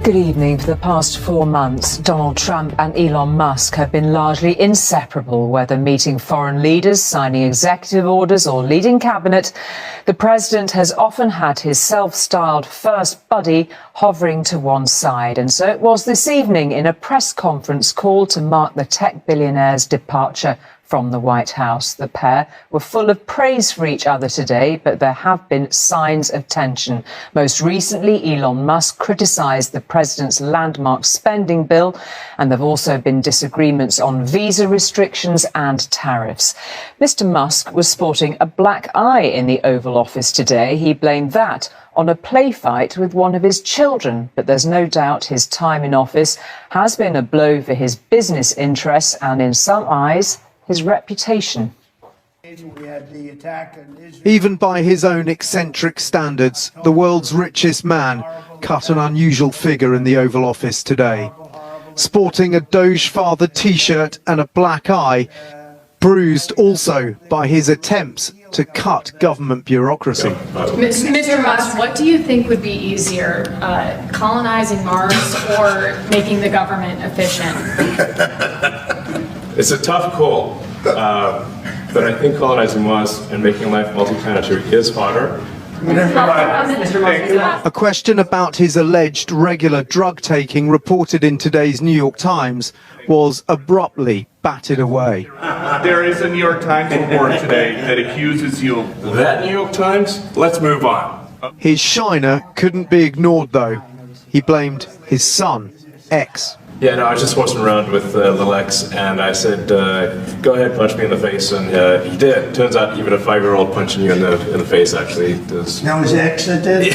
Good evening. For the past 4 months, Donald Trump and Elon Musk have been largely inseparable, whether meeting foreign leaders, signing executive orders or leading cabinet. The president has often had his self-styled first buddy hovering to one side. And so it was this evening in a press conference called to mark the tech billionaire's departure from the White House. The pair were full of praise for each other today, but there have been signs of tension. Most recently, Elon Musk criticised the president's landmark spending bill, and there have also been disagreements on visa restrictions and tariffs. Mr. Musk was sporting a black eye in the Oval Office today. He blamed that on a play fight with one of his children, but there's no doubt his time in office has been a blow for his business interests and, in some eyes, his reputation. Even by his own eccentric standards, the world's richest man cut an unusual figure in the Oval Office today. Sporting a Doge-Father T-shirt and a black eye, bruised also by his attempts to cut government bureaucracy. Mr. Musk, what do you think would be easier, colonizing Mars or making the government efficient? It's a tough call, but I think colonizing Mars and making life multi-planetary is harder. A question about his alleged regular drug taking reported in today's New York Times was abruptly batted away. There is a New York Times report today that accuses you of That New York Times? Let's move on. His shiner couldn't be ignored, though. He blamed his son, X. Yeah, no, I was just horsing around with little X, and I said, go ahead, punch me in the face, and he did. Turns out even a 5-year-old punching you in the face actually does. That was X that did?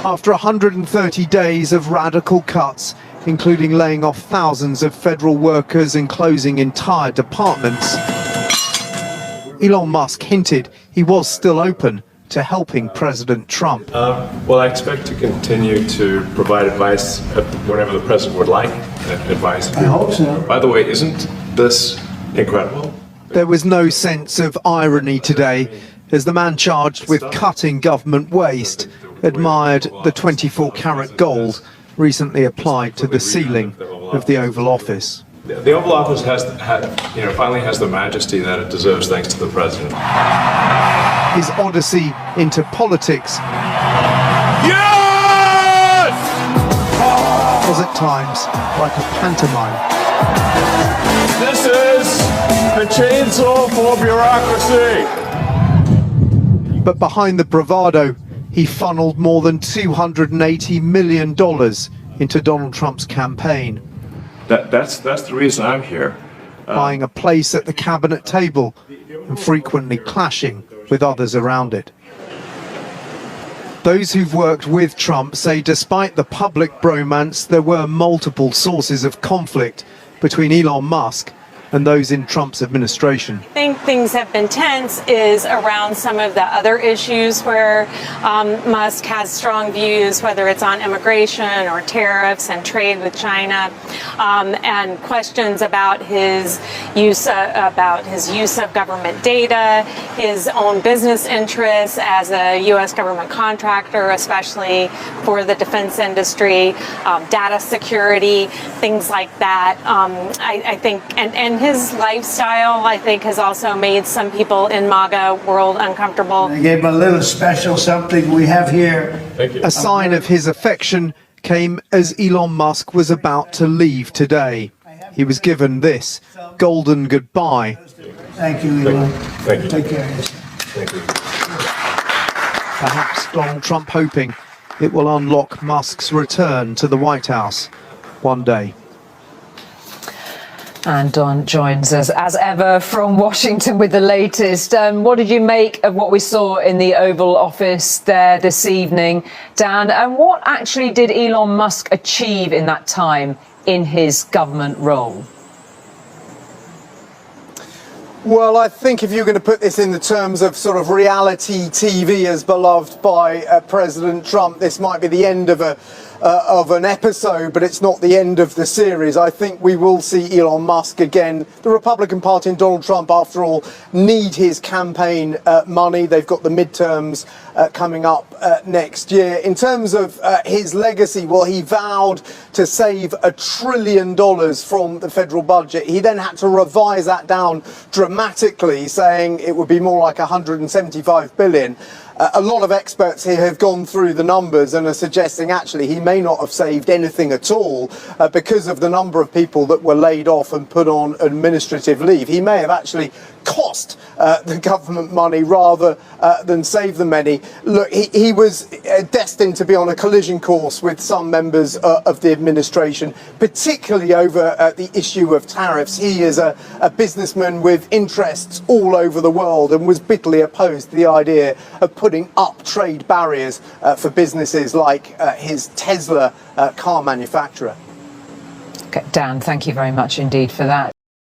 After 130 days of radical cuts, including laying off thousands of federal workers and closing entire departments, Elon Musk hinted he was still open to helping President Trump. Well, I expect to continue to provide advice whenever the president would like advice. I hope so. By the way, isn't this incredible? There was no sense of irony today, as the man charged with cutting government waste admired the 24-carat gold recently applied to the ceiling of the Oval Office. The Oval Office finally has the majesty that it deserves thanks to the president. His odyssey into politics was at times like a pantomime. This is the chainsaw for bureaucracy. But behind the bravado, he funneled more than $280 million into Donald Trump's campaign. That's the reason I'm here. Buying a place at the cabinet table and frequently clashing with others around it. Those who've worked with Trump say despite the public bromance, there were multiple sources of conflict between Elon Musk and those in Trump's administration. I think things have been tense is around some of the other issues where Musk has strong views, whether it's on immigration or tariffs and trade with China, and questions about his use of government data, his own business interests as a U.S. government contractor, especially for the defense industry, data security, things like that. I think, and his lifestyle, I think, has also made some people in MAGA world uncomfortable. I gave him a little special something we have here. Thank you. A sign of his affection came as Elon Musk was about to leave today. He was given this golden goodbye. Thank you, Elon. Thank you. Take care of yourself. Thank you. Perhaps Donald Trump hoping it will unlock Musk's return to the White House one day. And Don joins us as ever from Washington with the latest. What did you make of what we saw in the Oval Office there this evening, Dan? And what actually did Elon Musk achieve in that time in his government role? Well, I think if you're going to put this in the terms of sort of reality TV as beloved by President Trump, this might be the end of an episode, but it's not the end of the series. I think we will see Elon Musk again. The Republican Party and Donald Trump, after all, need his campaign money. They've got the midterms coming up next year. In terms of his legacy, well, he vowed to save $1 trillion from the federal budget. He then had to revise that down dramatically, saying it would be more like 175 billion. A lot of experts here have gone through the numbers and are suggesting actually he may not have saved anything at all because of the number of people that were laid off and put on administrative leave. He may have actually cost the government money rather than save them any. Look, he was destined to be on a collision course with some members of the administration, particularly over the issue of tariffs. He is a businessman with interests all over the world and was bitterly opposed to the idea of putting up trade barriers for businesses like his Tesla car manufacturer. Okay, Dan, thank you very much indeed for that.